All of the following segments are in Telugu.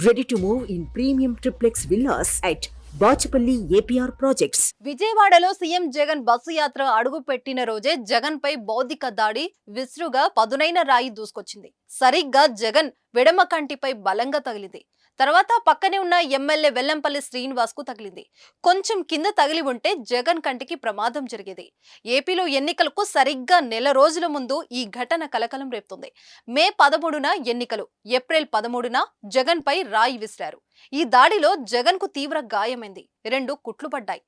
Ready to move in premium triplex villas at Bachupally APR projects. విజయవాడలో సీఎం జగన్ బస్సు యాత్ర అడుగు పెట్టిన రోజే జగన్ పై బౌద్ధిక దాడి విసురుగా పదునైన రాయి దూసుకొచ్చింది. సరిగ్గా జగన్ వెడమ కంటిపై బలంగా తగిలింది. తర్వాత పక్కనే ఉన్న ఎమ్మెల్యే వెల్లంపల్లి శ్రీనివాస్ కు తగిలింది. కొంచెం కింద తగిలి ఉంటే జగన్ కంటికి ప్రమాదం జరిగేది. ఏపీలో ఎన్నికలకు సరిగ్గా నెల రోజుల ముందు ఈ ఘటన కలకలం రేపుతుంది. మే 13న ఎన్నికలు, ఏప్రిల్ 13న జగన్ పై రాయి విసిరారు. ఈ దాడిలో జగన్ కు తీవ్ర గాయమైంది. 2 కుట్లు పడ్డాయి.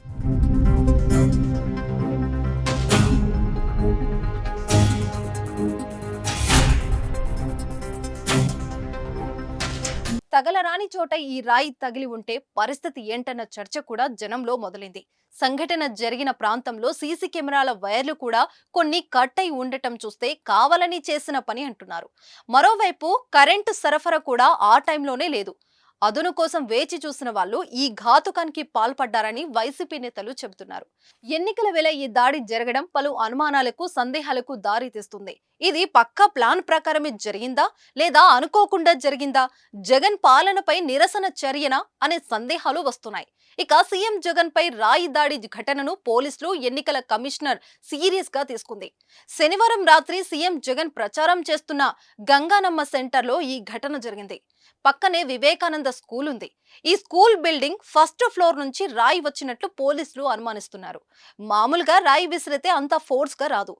తగలరాని చోట ఈ రాయి తగిలి ఉంటే పరిస్థితి ఏంటన్న చర్చ కూడా జనంలో మొదలైంది. సంఘటన జరిగిన ప్రాంతంలో సీసీ కెమెరాల వైర్లు కూడా కొన్ని కట్ అయి ఉండటం చూస్తే కావాలని చేసిన పని అంటున్నారు. మరోవైపు కరెంటు సరఫరా కూడా ఆ టైంలోనే లేదు. అదును కోసం వేచి చూసిన వాళ్ళు ఈ ఘాతుకానికి పాల్పడ్డారని వైసీపీ నేతలు చెబుతున్నారు. ఎన్నికల వేళ ఈ దాడి జరగడం పలు అనుమానాలకు, సందేహాలకు దారి తీస్తుంది. ఇది పక్కా ప్లాన్ ప్రకారమే జరిగిందా లేదా అనుకోకుండా జరిగిందా? జగన్ పాలనపై నిరసన చర్యనా అనే సందేహాలు వస్తున్నాయి. ఇక సీఎం జగన్ పై రాయి దాడి ఘటనను పోలీసులు, ఎన్నికల కమిషనర్ సీరియస్ గా తీసుకుంది. శనివారం రాత్రి సీఎం జగన్ ప్రచారం చేస్తున్న గంగానమ్మ సెంటర్ లో ఈ ఘటన జరిగింది. పక్కనే వివేకానంద స్కూల్ ఉంది. ఈ స్కూల్ బిల్డింగ్ ఫస్ట్ ఫ్లోర్ నుంచి రాయి వచ్చినట్లు పోలీసులు అనుమానిస్తున్నారు. మామూలుగా రాయి విసిరితే అంత ఫోర్స్ గా రాదు.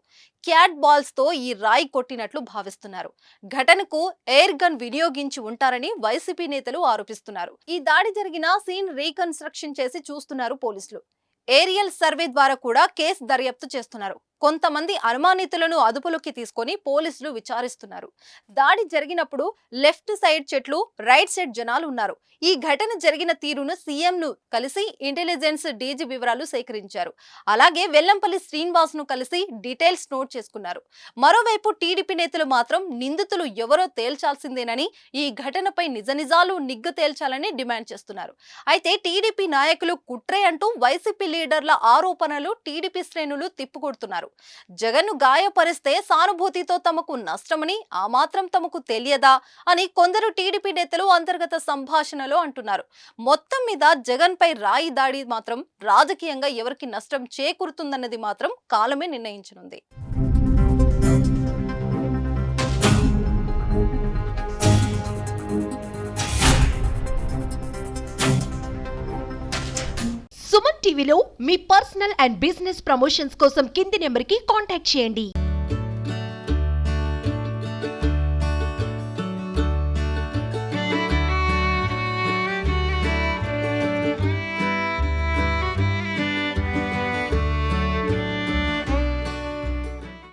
క్యాట్ బాల్స్ తో ఈ రాయి కొట్టినట్లు భావిస్తున్నారు. ఘటనకు ఎయిర్ గన్ వినియోగించి ఉంటారని వైసీపీ నేతలు ఆరోపిస్తున్నారు. ఈ దాడి జరిగిన సీన్ రీకన్స్ట్రక్షన్ చేసి చూస్తున్నారు పోలీసులు. ఏరియల్ సర్వే ద్వారా కూడా కేసు దర్యాప్తు చేస్తున్నారు. కొంతమంది అనుమానితులను అదుపులోకి తీసుకొని పోలీసులు విచారిస్తున్నారు. దాడి జరిగినప్పుడు లెఫ్ట్ సైడ్ చెట్లు, రైట్ సైడ్ జనాలు ఉన్నారు. ఈ ఘటన జరిగిన తీరును సీఎం ను కలిసి ఇంటెలిజెన్స్ డీజీ వివరాలు సేకరించారు. అలాగే వెల్లంపల్లి శ్రీనివాస్ ను కలిసి డీటెయిల్స్ నోట్ చేసుకున్నారు. మరోవైపు టీడీపీ నేతలు మాత్రం నిందితులు ఎవరో తేల్చాల్సిందేనని, ఈ ఘటనపై నిజాలు నిగ్గు తేల్చాలని డిమాండ్ చేస్తున్నారు. అయితే టీడీపీ నాయకులు కుట్రే అంటూ వైసీపీ లీడర్ల ఆరోపణలు టీడీపీ శ్రేణులు తిప్పుకొడుతున్నారు. జగన్ ను గాయపరిస్తే సానుభూతితో తమకు నష్టమని ఆ మాత్రం తమకు తెలియదా అని కొందరు టీడీపీ నేతలు అంతర్గత సంభాషణలో అంటున్నారు. మొత్తం మీద జగన్ పై రాయి దాడి మాత్రం రాజకీయంగా ఎవరికి నష్టం చేకూరుతుందన్నది మాత్రం కాలమే నిర్ణయించనుంది. సుమన్ టీవీలో మీ పర్సనల్ అండ్ బిజినెస్ ప్రమోషన్స్ కోసం కింది నెంబర్కి కాంటాక్ట్ చేయండి.